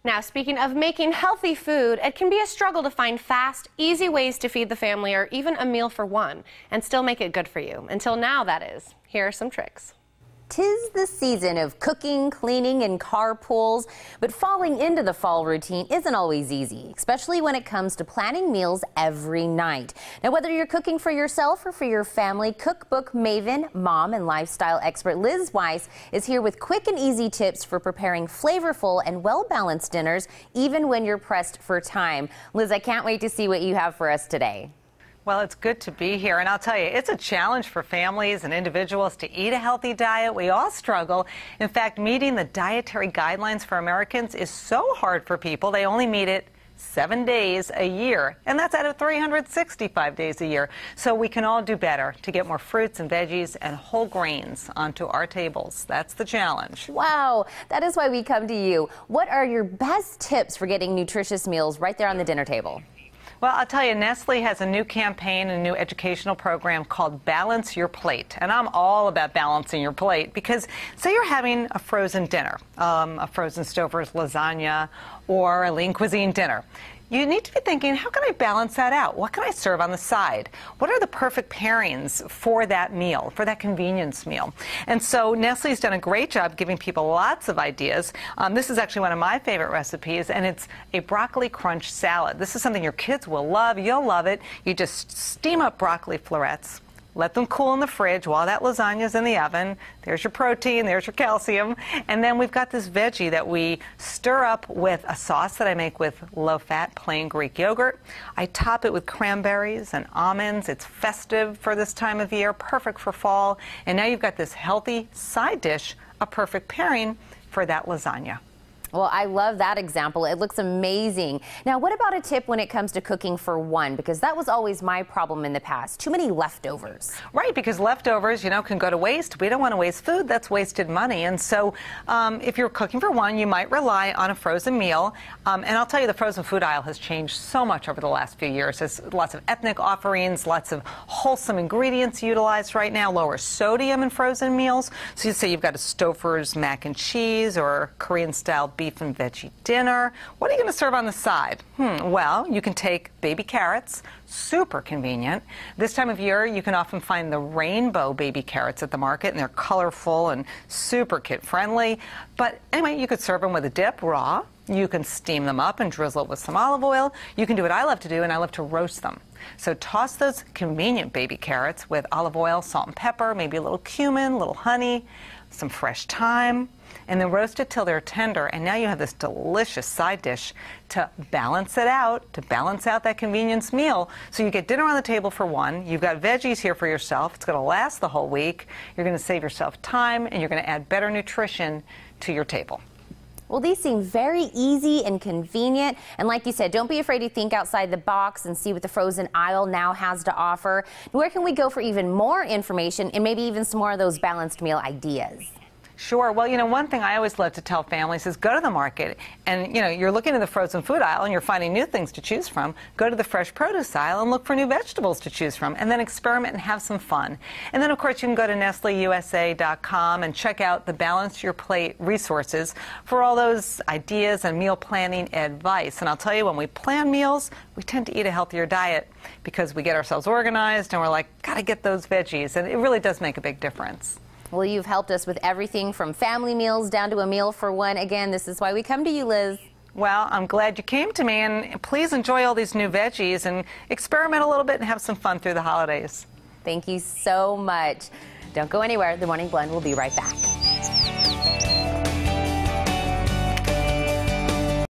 Now, speaking of making healthy food, it can be a struggle to find fast, easy ways to feed the family or even a meal for one and still make it good for you. Until now, that is. Here are some tricks. 'Tis the season of cooking, cleaning, and carpools, but falling into the fall routine isn't always easy, especially when it comes to planning meals every night. Now, whether you're cooking for yourself or for your family, cookbook maven, mom, and lifestyle expert Liz Weiss is here with quick and easy tips for preparing flavorful and well-balanced dinners, even when you're pressed for time. Liz, I can't wait to see what you have for us today. Well, it's good to be here, and I'll tell you, it's a challenge for families and individuals to eat a healthy diet. We all struggle. In fact, meeting the dietary guidelines for Americans is so hard for people. They only meet it 7 days a year, and that's out of 365 days a year. So we can all do better to get more fruits and veggies and whole grains onto our tables. That's the challenge. Wow, that is why we come to you. What are your best tips for getting nutritious meals right there on the dinner table? Well, I'll tell you, Nestle has a new campaign, a new educational program called Balance Your Plate. And I'm all about balancing your plate because say you're having a frozen dinner, a frozen Stouffer's lasagna or a lean cuisine dinner. You need to be thinking, how can I balance that out? What can I serve on the side? What are the perfect pairings for that meal, for that convenience meal? And so Nestle's done a great job giving people lots of ideas. This is actually one of my favorite recipes, and it's a broccoli crunch salad. This is something your kids will love. You'll love it. You just steam up broccoli florets. Let them cool in the fridge while that lasagna's in the oven. There's your protein, there's your calcium. And then we've got this veggie that we stir up with a sauce that I make with low-fat plain Greek yogurt. I top it with cranberries and almonds. It's festive for this time of year, perfect for fall. And now you've got this healthy side dish, a perfect pairing for that lasagna. Well, I love that example. It looks amazing. Now, what about a tip when it comes to cooking for one? Because that was always my problem in the past. Too many leftovers. Right, because leftovers, can go to waste. We don't want to waste food. That's wasted money. And so if you're cooking for one, you might rely on a frozen meal. And I'll tell you, the frozen food aisle has changed so much over the last few years. There's lots of ethnic offerings, lots of wholesome ingredients utilized right now, lower sodium in frozen meals. So you say you've got a Stouffer's mac and cheese or Korean-style beef and veggie dinner. What are you going to serve on the side? Well, you can take baby carrots, super convenient. This time of year, you can often find the rainbow baby carrots at the market, and they're colorful and super kid-friendly. But anyway, you could serve them with a dip, raw. You can steam them up and drizzle it with some olive oil. You can do what I love to do, and I love to roast them. So toss those convenient baby carrots with olive oil, salt and pepper, maybe a little cumin, a little honey, some fresh thyme, and then roast it till they're tender. And now you have this delicious side dish to balance it out, to balance out that convenience meal. So you get dinner on the table for one. You've got veggies here for yourself. It's going to last the whole week. You're going to save yourself time, and you're going to add better nutrition to your table. Well, these seem very easy and convenient. And like you said, don't be afraid to think outside the box and see what the frozen aisle now has to offer. Where can we go for even more information and maybe even some more of those balanced meal ideas? Sure. Well, one thing I always love to tell families is go to the market and, you're looking in the frozen food aisle and you're finding new things to choose from. Go to the fresh produce aisle and look for new vegetables to choose from, and then experiment and have some fun. And then, of course, you can go to nestleusa.com and check out the Balance Your Plate resources for all those ideas and meal planning advice. And I'll tell you, when we plan meals, we tend to eat a healthier diet because we get ourselves organized and we're like, gotta get those veggies. And it really does make a big difference. Well, you've helped us with everything from family meals down to a meal for one. Again, this is why we come to you, Liz. Well, I'm glad you came to me, and please enjoy all these new veggies and experiment a little bit and have some fun through the holidays. Thank you so much. Don't go anywhere. The Morning Blend will be right back.